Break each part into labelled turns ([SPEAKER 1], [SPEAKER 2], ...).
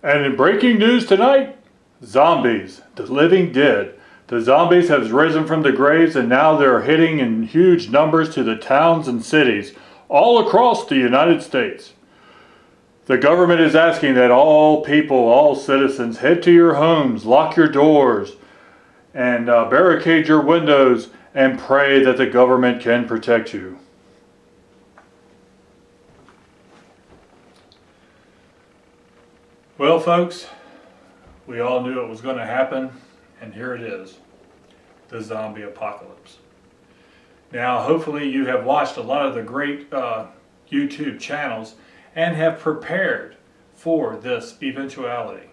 [SPEAKER 1] And in breaking news tonight, zombies, the living dead. The zombies have risen from the graves and now they're hitting in huge numbers to the towns and cities all across the United States. The government is asking that all people, all citizens, head to your homes, lock your doors, and barricade your windows and pray that the government can protect you. Well, folks, we all knew it was going to happen, and here it is, the zombie apocalypse. Now, hopefully you have watched a lot of the great YouTube channels and have prepared for this eventuality.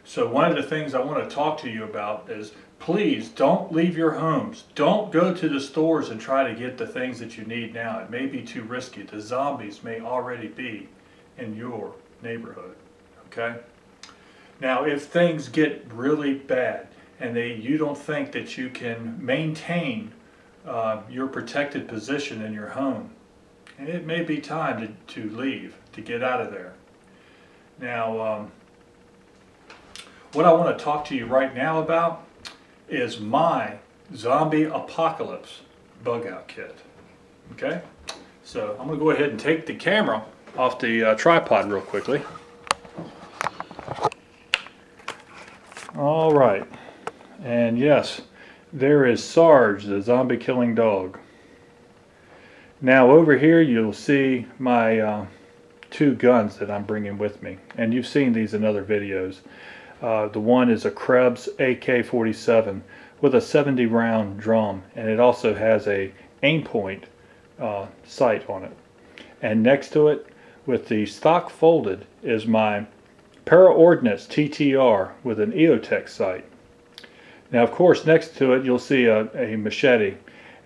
[SPEAKER 1] So one of the things I want to talk to you about is, please don't leave your homes. Don't go to the stores and try to get the things that you need now. It may be too risky. The zombies may already be in your neighborhood. Okay? Now, if things get really bad and you don't think that you can maintain your protected position in your home, it may be time to leave, to get out of there. Now, what I want to talk to you right now about is my zombie apocalypse bug out kit. Okay? So I'm going to go ahead and take the camera off the tripod real quickly. All right. And yes, there is Sarge, the zombie killing dog. Now over here you'll see my two guns that I'm bringing with me, and you've seen these in other videos. The one is a Krebs AK-47 with a 70 round drum, and it also has a aim point sight on it. And next to it, with the stock folded, is my Para-Ordnance TTR with an EOTech sight. Now of course next to it you'll see a machete.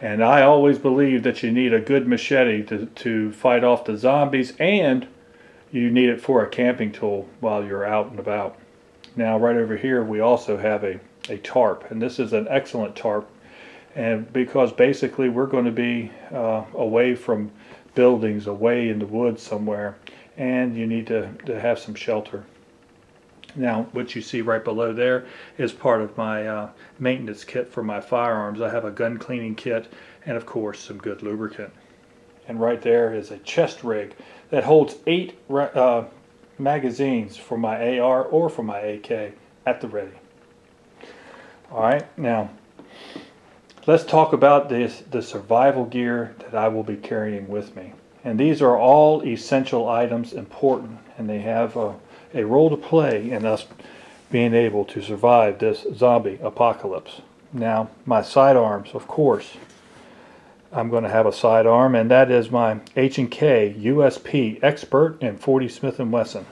[SPEAKER 1] And I always believe that you need a good machete to fight off the zombies, and you need it for a camping tool while you're out and about. Now right over here we also have a tarp, and this is an excellent tarp, and because basically we're going to be away from buildings, away in the woods somewhere, and you need to have some shelter. Now what you see right below there is part of my maintenance kit for my firearms. I have a gun cleaning kit and of course some good lubricant. And right there is a chest rig that holds 8 magazines for my AR or for my AK at the ready. Alright, now let's talk about the survival gear that I will be carrying with me. And these are all essential items, important, and they have a role to play in us being able to survive this zombie apocalypse. Now, my sidearms, of course, I'm going to have a sidearm, and that is my H&K USP Expert in 40 Smith & Wesson.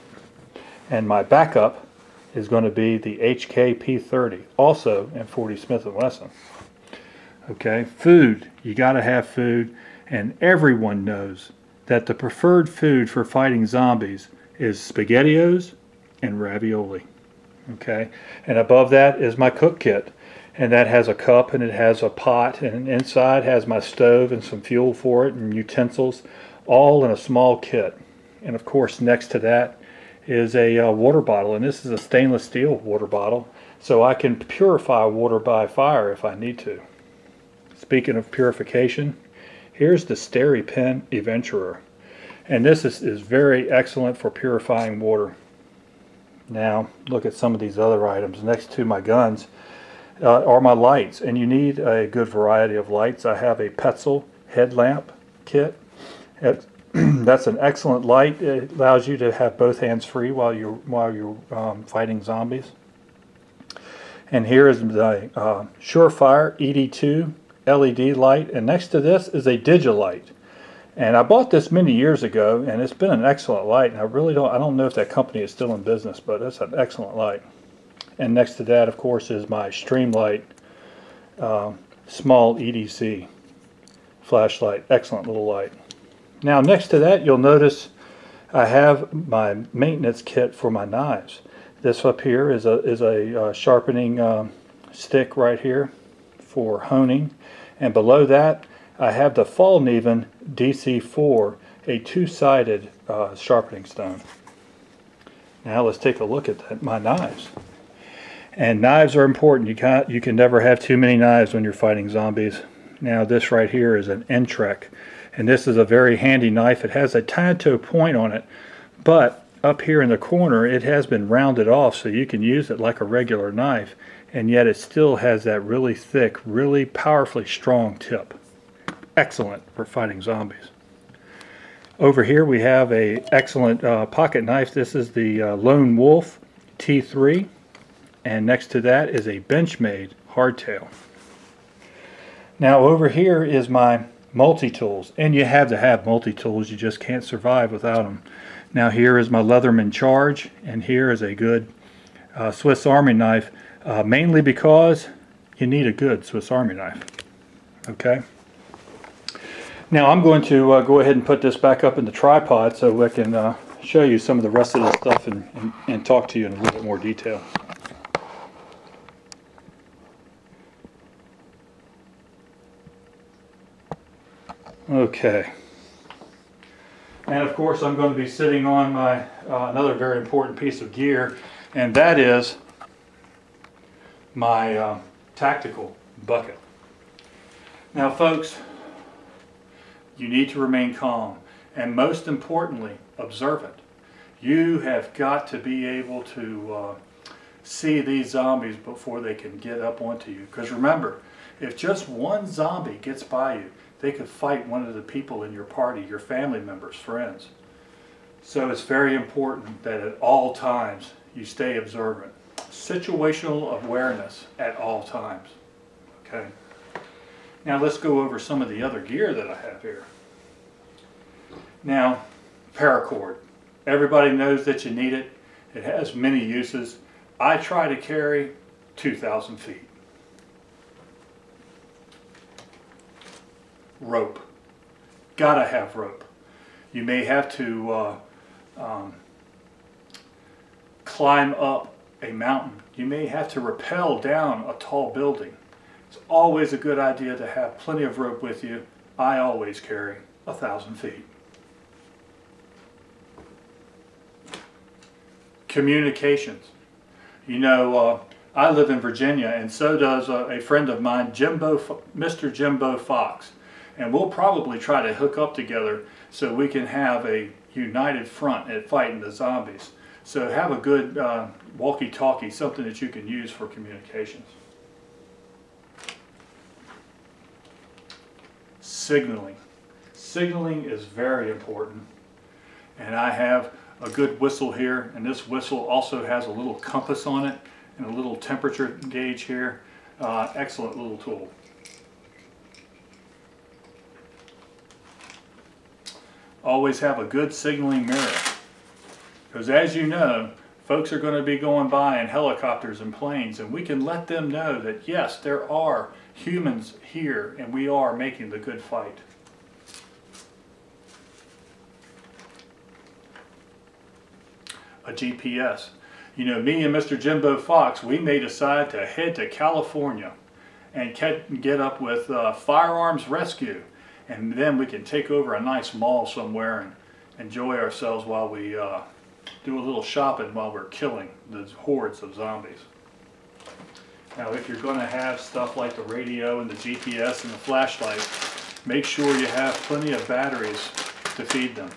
[SPEAKER 1] And my backup is going to be the HK P30, also in 40 Smith & Wesson. Okay, food. You got to have food, and everyone knows that the preferred food for fighting zombies is SpaghettiOs and ravioli. Okay, and above that is my cook kit, and that has a cup and it has a pot, and inside has my stove and some fuel for it and utensils, all in a small kit. And of course next to that is a water bottle, and this is a stainless steel water bottle, so I can purify water by fire if I need to. Speaking of purification, here's the SteriPen Adventurer. And this is very excellent for purifying water. Now, look at some of these other items. Next to my guns are my lights, and you need a good variety of lights. I have a Petzl headlamp kit. That's an excellent light. It allows you to have both hands free while you're fighting zombies. And here is the Surefire ED2 LED light, and next to this is a Digilight. And I bought this many years ago, and it's been an excellent light. And I don't know if that company is still in business, but it's an excellent light. And next to that, of course, is my Streamlight small EDC flashlight. Excellent little light. Now, next to that, you'll notice I have my maintenance kit for my knives. This up here is a sharpening stick right here for honing, and below that I have the Fallkniven DC4, a two-sided sharpening stone. Now let's take a look at my knives. And knives are important. You can never have too many knives when you're fighting zombies. Now this right here is an N-Trek, and this is a very handy knife. It has a tied-toe point on it, but up here in the corner it has been rounded off so you can use it like a regular knife, and yet it still has that really thick, really powerfully strong tip. Excellent for fighting zombies. Over here we have a excellent pocket knife. This is the Lone Wolf T3, and next to that is a Benchmade hardtail. Now over here is my multi-tools, and you have to have multi-tools. You just can't survive without them. Now here is my Leatherman Charge, and here is a good Swiss Army knife, mainly because you need a good Swiss Army knife. Okay. Now I'm going to go ahead and put this back up in the tripod so I can show you some of the rest of the stuff and talk to you in a little bit more detail. Okay, and of course I'm going to be sitting on my another very important piece of gear, and that is my tactical bucket. Now folks, you need to remain calm, and most importantly, observant. You have got to be able to see these zombies before they can get up onto you, because remember, if just one zombie gets by you, they could fight one of the people in your party, your family members, friends. So it's very important that at all times you stay observant. Situational awareness at all times. Okay. Now let's go over some of the other gear that I have here. Now, paracord. Everybody knows that you need it. It has many uses. I try to carry 2,000 feet. Rope. Gotta have rope. You may have to climb up a mountain. You may have to rappel down a tall building. It's always a good idea to have plenty of rope with you. I always carry 1,000 feet. Communications. You know, I live in Virginia, and so does a friend of mine, MrJimbofox. And we'll probably try to hook up together so we can have a united front at fighting the zombies. So have a good walkie-talkie, something that you can use for communications. Signaling. Signaling is very important. And I have a good whistle here, and this whistle also has a little compass on it and a little temperature gauge here. Excellent little tool. Always have a good signaling mirror, because as you know, folks are going to be going by in helicopters and planes, and we can let them know that yes, there are humans here and we are making the good fight. A GPS. You know, me and MrJimbofox, we may decide to head to California and get up with firearms rescue. And then we can take over a nice mall somewhere and enjoy ourselves while we do a little shopping while we're killing the hordes of zombies. Now if you're going to have stuff like the radio and the GPS and the flashlight, make sure you have plenty of batteries to feed them.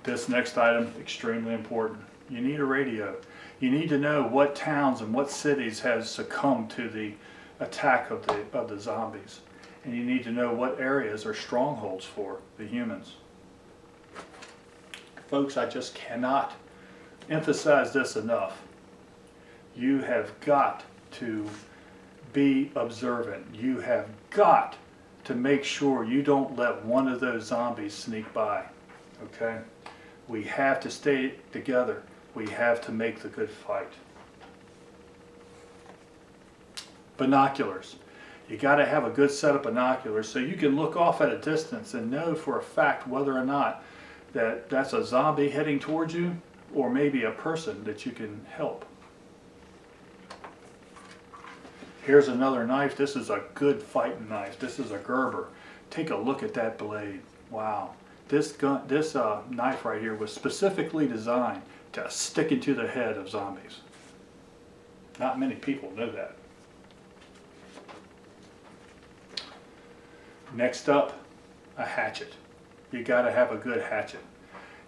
[SPEAKER 1] This next item, extremely important. You need a radio. You need to know what towns and what cities has succumbed to the attack of the zombies, and you need to know what areas are strongholds for the humans. Folks, I just cannot emphasize this enough. You have got to be observant. You have got to make sure you don't let one of those zombies sneak by. Okay? We have to stay together. We have to make the good fight. Binoculars. You got to have a good set of binoculars so you can look off at a distance and know for a fact whether or not that's a zombie heading towards you, or maybe a person that you can help. Here's another knife. This is a good fighting knife. This is a Gerber. Take a look at that blade. Wow. This knife right here was specifically designed to stick into the head of zombies. Not many people know that. Next up, a hatchet. You got to have a good hatchet.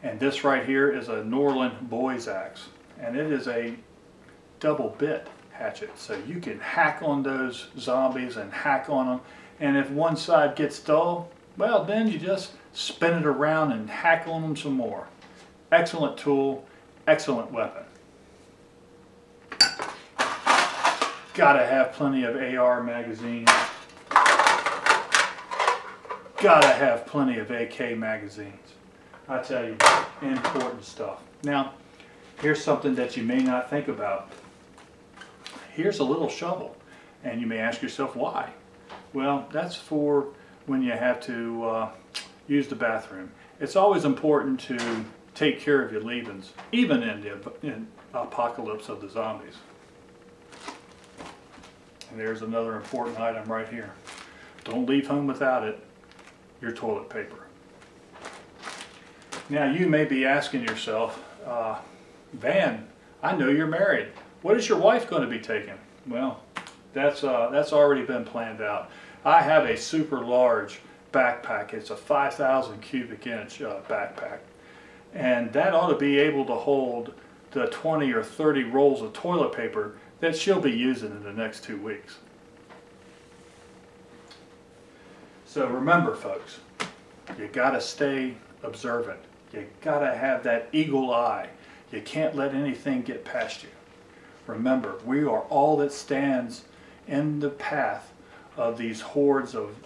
[SPEAKER 1] And this right here is a Norland boy's axe. And it is a double bit hatchet. So you can hack on those zombies and hack on them. And if one side gets dull, well, then you just spin it around and hack on them some more. Excellent tool, excellent weapon. Gotta have plenty of AR magazines. Gotta have plenty of AK magazines. I tell you, important stuff. Now, here's something that you may not think about. Here's a little shovel, and you may ask yourself why. Well, that's for when you have to use the bathroom. It's always important to take care of your leavings, even in the apocalypse of the zombies. And there's another important item right here. Don't leave home without it, your toilet paper. Now you may be asking yourself, Van, I know you're married. What is your wife going to be taking? Well, that's already been planned out. I have a super large backpack. It's a 5,000 cubic inch backpack. And that ought to be able to hold the 20 or 30 rolls of toilet paper that she'll be using in the next 2 weeks. So remember, folks, you gotta stay observant. You gotta have that eagle eye. You can't let anything get past you. Remember, we are all that stands in the path of these hordes of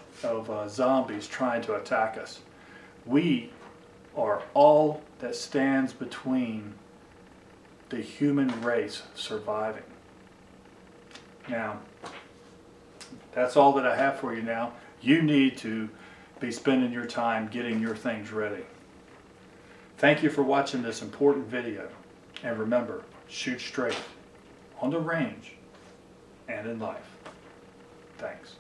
[SPEAKER 1] zombies trying to attack us. We are all that stands between the human race surviving. Now, that's all that I have for you now. You need to be spending your time getting your things ready. Thank you for watching this important video. And remember, shoot straight on the range and in life. Thanks.